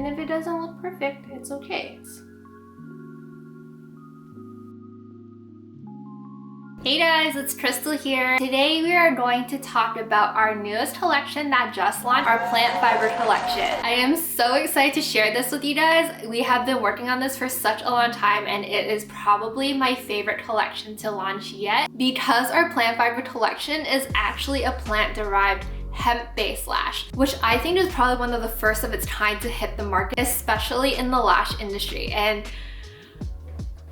And if it doesn't look perfect, it's okay. Hey guys, it's Crystal here. Today we are going to talk about our newest collection that just launched, our Plant Fibre collection. I am so excited to share this with you guys. We have been working on this for such a long time and it is probably my favorite collection to launch yet because our Plant Fibre collection is actually a plant-derived hemp-based lash, which I think is probably one of the first of its kind to hit the market, especially in the lash industry. And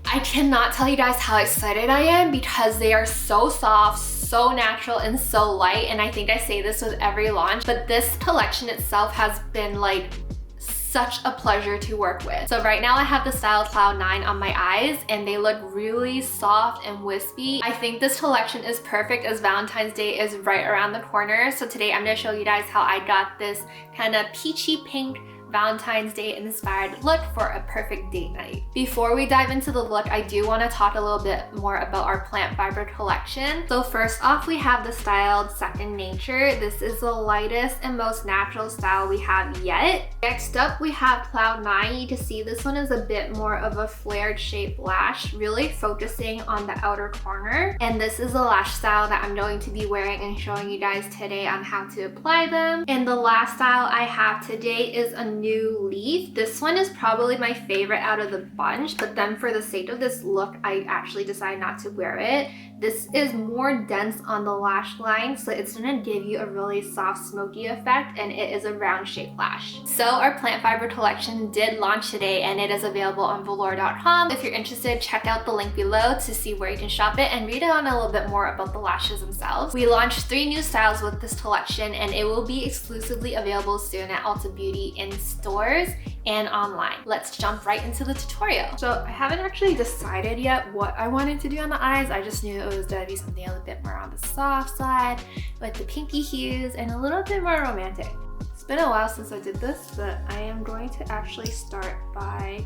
I cannot tell you guys how excited I am because they are so soft, so natural, and so light. And I think I say this with every launch, but this collection itself has been like such a pleasure to work with. So right now I have the style Cloud 9 on my eyes and they look really soft and wispy. I think this collection is perfect as Valentine's Day is right around the corner. So today I'm gonna show you guys how I got this kind of peachy pink Valentine's Day inspired look for a perfect date night. Before we dive into the look, I do want to talk a little bit more about our Plant Fibre collection. So first off, we have the styled Second Nature. This is the lightest and most natural style we have yet. Next up, we have Cloud 9. You can see this one is a bit more of a flared shape lash, really focusing on the outer corner. And this is a lash style that I'm going to be wearing and showing you guys today on how to apply them. And the last style I have today is a new Leaf. This one is probably my favorite out of the bunch, but then for the sake of this look, I actually decided not to wear it. This is more dense on the lash line, so it's gonna give you a really soft, smoky effect, and it is a round shaped lash. So our Plant Fibre collection did launch today, and it is available on Velour.com. If you're interested, check out the link below to see where you can shop it and read on a little bit more about the lashes themselves. We launched 3 new styles with this collection, and it will be exclusively available soon at Ulta Beauty in stores and online. Let's jump right into the tutorial. So I haven't actually decided yet what I wanted to do on the eyes. I just knew it was gonna be something a little bit more on the soft side with the pinky hues and a little bit more romantic. It's been a while since I did this, but I am going to actually start by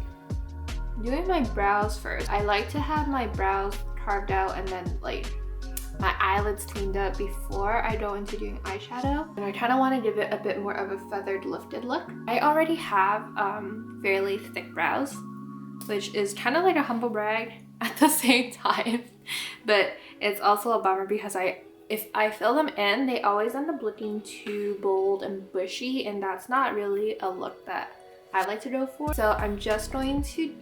doing my brows first. I like to have my brows carved out and then like my eyelids cleaned up before I go into doing eyeshadow. And I kind of want to give it a bit more of a feathered, lifted look. I already have fairly thick brows, which is kind of like a humble brag at the same time. But it's also a bummer because if I fill them in, they always end up looking too bold and bushy, and that's not really a look that I like to go for. So I'm just going to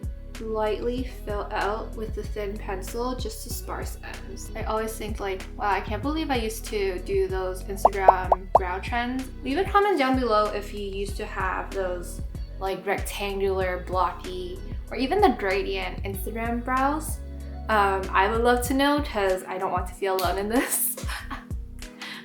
lightly fill out with the thin pencil just to sparse ends. I always think like, wow, I can't believe I used to do those Instagram brow trends. Leave a comment down below if you used to have those like rectangular, blocky, or even the gradient Instagram brows. I would love to know because I don't want to feel alone in this.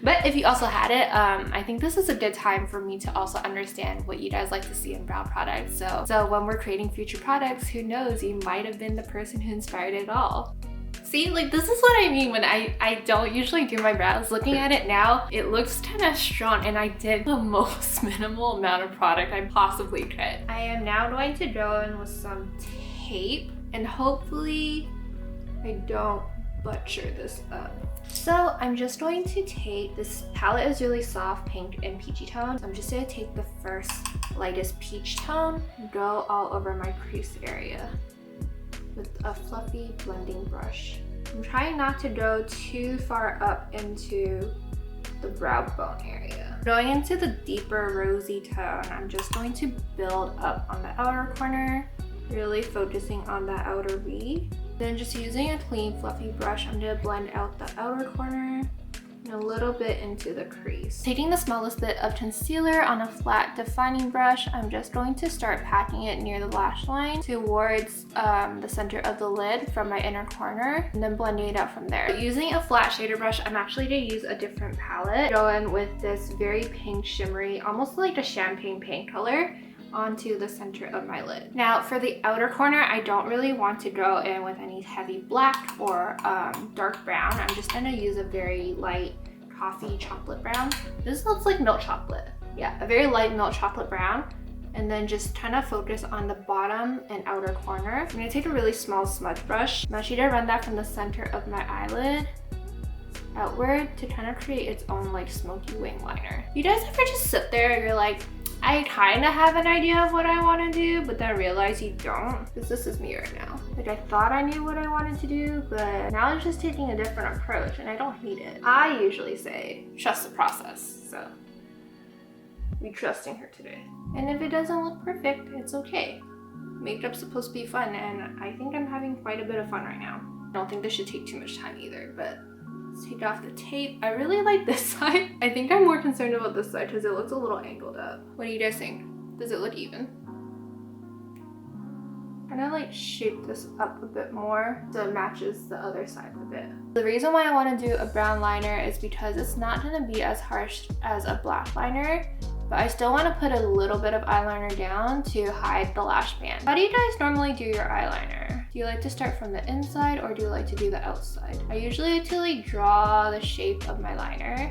But if you also had it, I think this is a good time for me to also understand what you guys like to see in brow products. So when we're creating future products, who knows, you might have been the person who inspired it all. See, like this is what I mean when I don't usually do my brows. Looking at it now, it looks kind of strong and I did the most minimal amount of product I possibly could. I am now going to go in with some tape and hopefully I don't butcher this up. So I'm just going to take, this palette is really soft pink and peachy tones. I'm just going to take the first lightest peach tone and go all over my crease area with a fluffy blending brush. I'm trying not to go too far up into the brow bone area. Going into the deeper rosy tone, I'm just going to build up on the outer corner, really focusing on that outer V. Then just using a clean fluffy brush, I'm gonna blend out the outer corner and a little bit into the crease. Taking the smallest bit of concealer on a flat defining brush, I'm just going to start packing it near the lash line towards the center of the lid from my inner corner and then blending it out from there. Using a flat shader brush, I'm actually gonna use a different palette. Go in with this very pink shimmery, almost like a champagne paint color, onto the center of my lid. Now for the outer corner, I don't really want to go in with any heavy black or dark brown. I'm just gonna use a very light coffee chocolate brown. This looks like milk chocolate. Yeah, a very light milk chocolate brown. And then just kind of focus on the bottom and outer corner. I'm gonna take a really small smudge brush. I'm actually gonna run that from the center of my eyelid outward to kind of create its own like smoky wing liner. You guys ever just sit there and you're like, I I kind of have an idea of what I want to do, but then I realize you don't, because this is me right now. Like, I thought I knew what I wanted to do, but now it's just taking a different approach and I don't hate it. I usually say, trust the process. So be trusting her today. And if it doesn't look perfect, it's okay. Makeup's supposed to be fun, and I think I'm having quite a bit of fun right now. I don't think this should take too much time either, but let's take off the tape. I really like this side. I think I'm more concerned about this side because it looks a little angled up. What do you guys think? Does it look even? I'm gonna like shape this up a bit more so it matches the other side a bit. The reason why I want to do a brown liner is because it's not gonna be as harsh as a black liner, but I still want to put a little bit of eyeliner down to hide the lash band. How do you guys normally do your eyeliner? Do you like to start from the inside or do you like to do the outside? I usually like to like draw the shape of my liner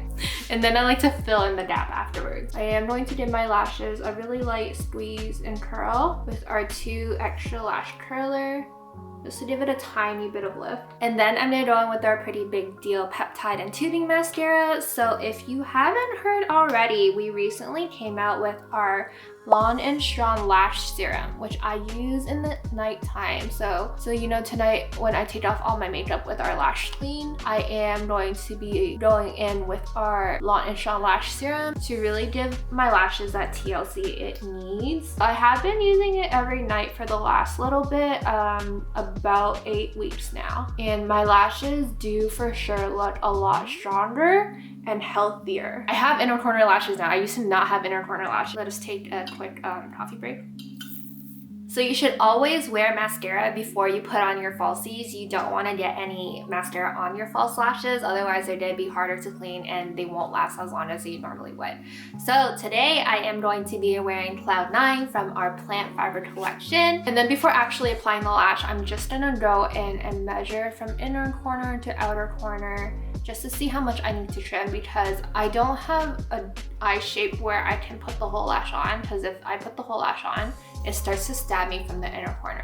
and then I like to fill in the gap afterwards. I am going to do my lashes a really light squeeze and curl with our 2 extra lash curler, just to give it a tiny bit of lift. And then I'm gonna go in with our Pretty Big Deal Peptide and Tubing Mascara. So if you haven't heard already, we recently came out with our Long and Strong Lash Serum, which I use in the nighttime. So you know, tonight when I take off all my makeup with our lash clean, I am going to be going in with our Long and Strong Lash Serum to really give my lashes that TLC it needs. I have been using it every night for the last little bit, about 8 weeks now. And my lashes do for sure look a lot stronger and healthier. I have inner corner lashes now. I used to not have inner corner lashes. Let us take a quick coffee break. So you should always wear mascara before you put on your falsies. You don't want to get any mascara on your false lashes, otherwise they're going to be harder to clean and they won't last as long as you normally would. So today I am going to be wearing Cloud 9 from our Plant Fibre collection. And then before actually applying the lash, I'm just going to go in and measure from inner corner to outer corner just to see how much I need to trim, because I don't have an eye shape where I can put the whole lash on, because if I put the whole lash on, it starts to stab me from the inner corner.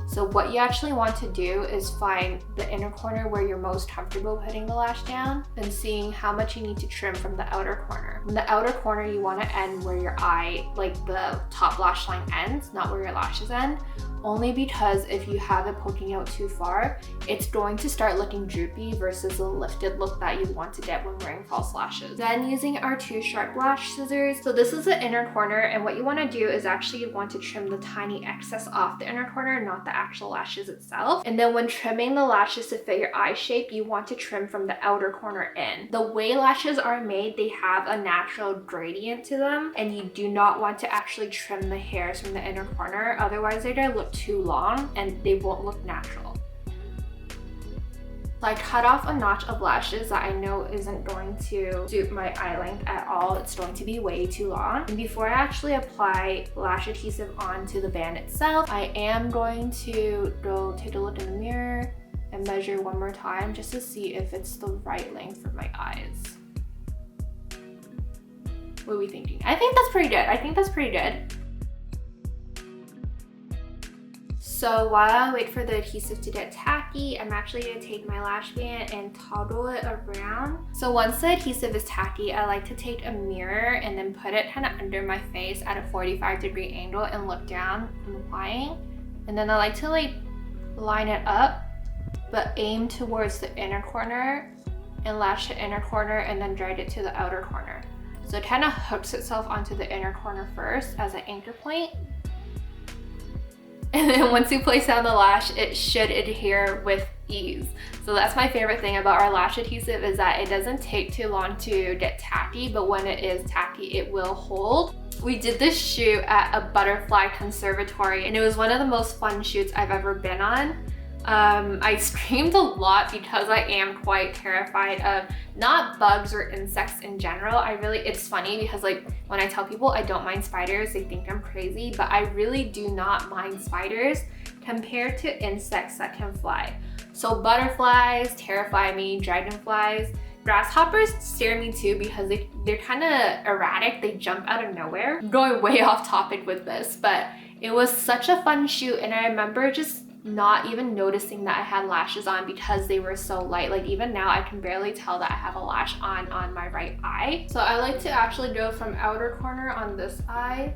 So what you actually want to do is find the inner corner where you're most comfortable putting the lash down and seeing how much you need to trim from the outer corner. From the outer corner, you want to end where your eye, like the top lash line ends, not where your lashes end. Only because if you have it poking out too far, it's going to start looking droopy versus the lifted look that you want to get when wearing false lashes. Then using our 2 sharp lash scissors. So this is the inner corner, and what you want to do is actually you want to trim the tiny excess off the inner corner, not the actual lashes itself. And then when trimming the lashes to fit your eye shape, you want to trim from the outer corner in. The way lashes are made, they have a natural gradient to them, and you do not want to actually trim the hairs from the inner corner, otherwise they're going to look too long and they won't look natural. So I cut off a notch of lashes that I know isn't going to suit my eye length at all. It's going to be way too long. And before I actually apply lash adhesive onto the band itself, I am going to go take a look in the mirror and measure one more time just to see if it's the right length for my eyes. What are we thinking? I think that's pretty good. So while I wait for the adhesive to get tacky, I'm actually going to take my lash band and toggle it around. So once the adhesive is tacky, I like to take a mirror and then put it kind of under my face at a 45-degree angle and look down from applying. And then I like to like line it up, but aim towards the inner corner and lash the inner corner and then drag it to the outer corner. So it kind of hooks itself onto the inner corner first as an anchor point. And then once you place down the lash, it should adhere with ease. So that's my favorite thing about our lash adhesive, is that it doesn't take too long to get tacky, but when it is tacky, it will hold. We did this shoot at a butterfly conservatory, and it was one of the most fun shoots I've ever been on. I screamed a lot because I am quite terrified of not bugs or insects in general. It's funny because like when I tell people I don't mind spiders, they think I'm crazy, but I really do not mind spiders compared to insects that can fly. So butterflies terrify me, dragonflies. Grasshoppers scare me too because they're kind of erratic. They jump out of nowhere. I'm going way off topic with this, but it was such a fun shoot, and I remember just not even noticing that I had lashes on because they were so light. Like even now I can barely tell that I have a lash on my right eye. So I like to actually go from outer corner on this eye,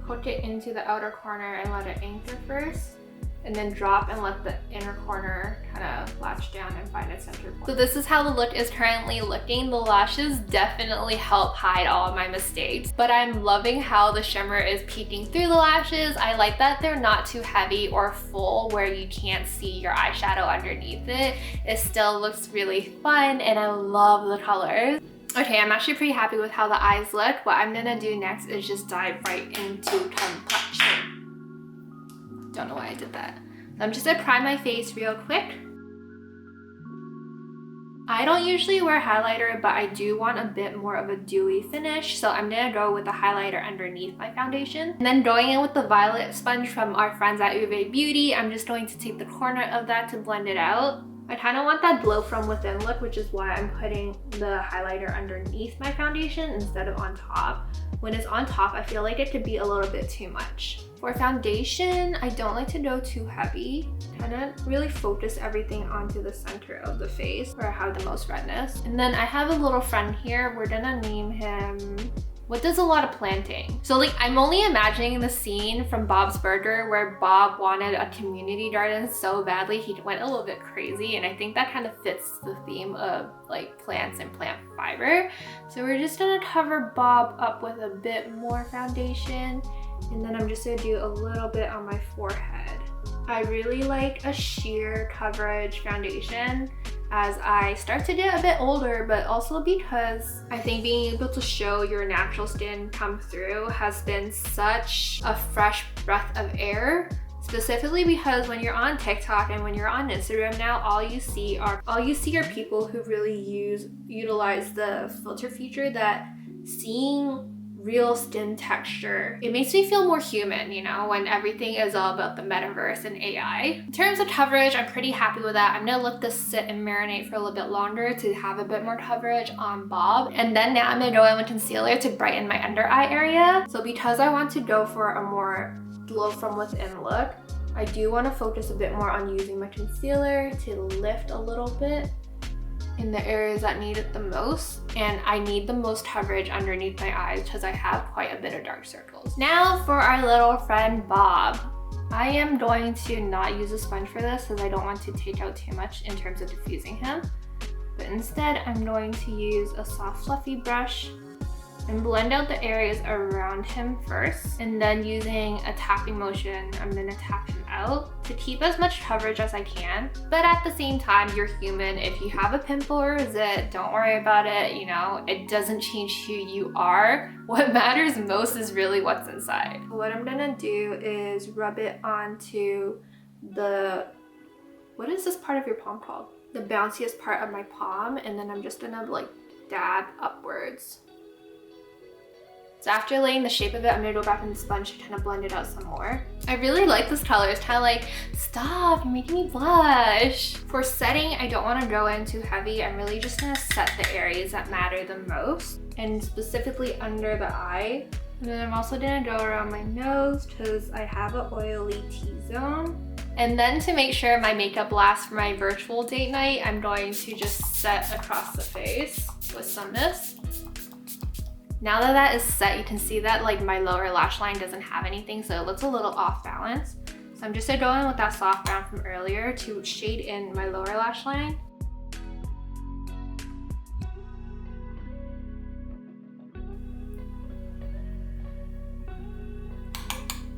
hook it into the outer corner and let it anchor first, and then drop and let the inner corner kind of latch down and find its center point. So this is how the look is currently looking. The lashes definitely help hide all of my mistakes, but I'm loving how the shimmer is peeking through the lashes. I like that they're not too heavy or full where you can't see your eyeshadow underneath it. It still looks really fun and I love the colors. Okay, I'm actually pretty happy with how the eyes look. What I'm gonna do next is just dive right into complexion. Don't know why I did that. I'm just gonna prime my face real quick. I don't usually wear highlighter, but I do want a bit more of a dewy finish, so I'm gonna go with a highlighter underneath my foundation. And then going in with the violet sponge from our friends at Uve Beauty, I'm just going to take the corner of that to blend it out. I kind of want that glow from within look, which is why I'm putting the highlighter underneath my foundation instead of on top. When it's on top, I feel like it could be a little bit too much. For foundation, I don't like to go too heavy. Kind of really focus everything onto the center of the face where I have the most redness. And then I have a little friend here. We're gonna name him... What does a lot of planting? So like, I'm only imagining the scene from Bob's Burger where Bob wanted a community garden so badly he went a little bit crazy, and I think that kind of fits the theme of like plants and plant fiber. So we're just gonna cover Bob up with a bit more foundation, and then I'm just gonna do a little bit on my forehead. I really like a sheer coverage foundation as I start to get a bit older, but also because I think being able to show your natural skin come through has been such a fresh breath of air. Specifically because when you're on TikTok and when you're on Instagram now, all you see are people who really utilize the filter feature, that seeing real skin texture. It makes me feel more human, you know, when everything is all about the metaverse and AI. In terms of coverage, I'm pretty happy with that. I'm gonna let this sit and marinate for a little bit longer to have a bit more coverage on Bob. And then now I'm gonna go in with concealer to brighten my under eye area. So because I want to go for a more glow from within look, I do want to focus a bit more on using my concealer to lift a little bit in the areas that need it the most, and I need the most coverage underneath my eyes because I have quite a bit of dark circles. Now for our little friend Bob. I am going to not use a sponge for this because I don't want to take out too much in terms of diffusing him, but instead I'm going to use a soft fluffy brush and blend out the areas around him first, and then using a tapping motion, I'm gonna tap him out to keep as much coverage as I can. But at the same time, you're human. If you have a pimple or a zit, don't worry about it. You know, it doesn't change who you are. What matters most is really what's inside. What I'm gonna do is rub it onto what is this part of your palm called? The bounciest part of my palm, and then I'm just gonna like dab upwards. So after laying the shape of it, I'm gonna go back in the sponge to kind of blend it out some more. I really like this color. It's kind of like, stop, you're making me blush. For setting, I don't want to go in too heavy. I'm really just gonna set the areas that matter the most, and specifically under the eye. And then I'm also gonna go around my nose because I have an oily T-zone. And then to make sure my makeup lasts for my virtual date night, I'm going to just set across the face with some mist. Now that that is set, you can see that like my lower lash line doesn't have anything, so it looks a little off balance. So I'm just gonna go in with that soft brown from earlier to shade in my lower lash line.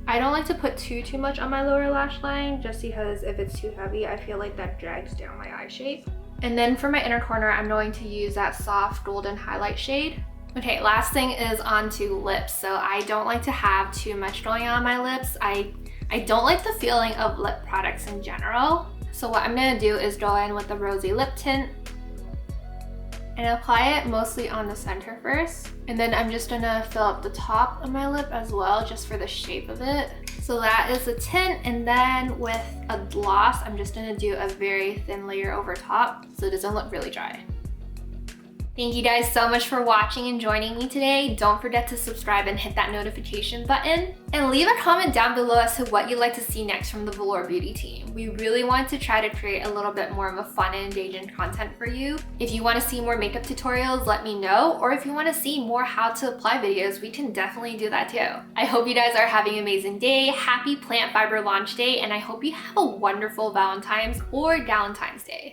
I don't like to put too much on my lower lash line just because if it's too heavy, I feel like that drags down my eye shape. And then for my inner corner, I'm going to use that soft golden highlight shade. Okay, last thing is onto lips. So I don't like to have too much going on my lips. I don't like the feeling of lip products in general. So what I'm gonna do is go in with the rosy lip tint and apply it mostly on the center first. And then I'm just gonna fill up the top of my lip as well, just for the shape of it. So that is the tint, and then with a gloss, I'm just gonna do a very thin layer over top so it doesn't look really dry. Thank you guys so much for watching and joining me today. Don't forget to subscribe and hit that notification button. And leave a comment down below as to what you'd like to see next from the Velour Beauty team. We really want to try to create a little bit more of a fun and engaging content for you. If you want to see more makeup tutorials, let me know. Or if you want to see more how to apply videos, we can definitely do that too. I hope you guys are having an amazing day. Happy Plant Fibre launch day, and I hope you have a wonderful Valentine's or Galentine's Day.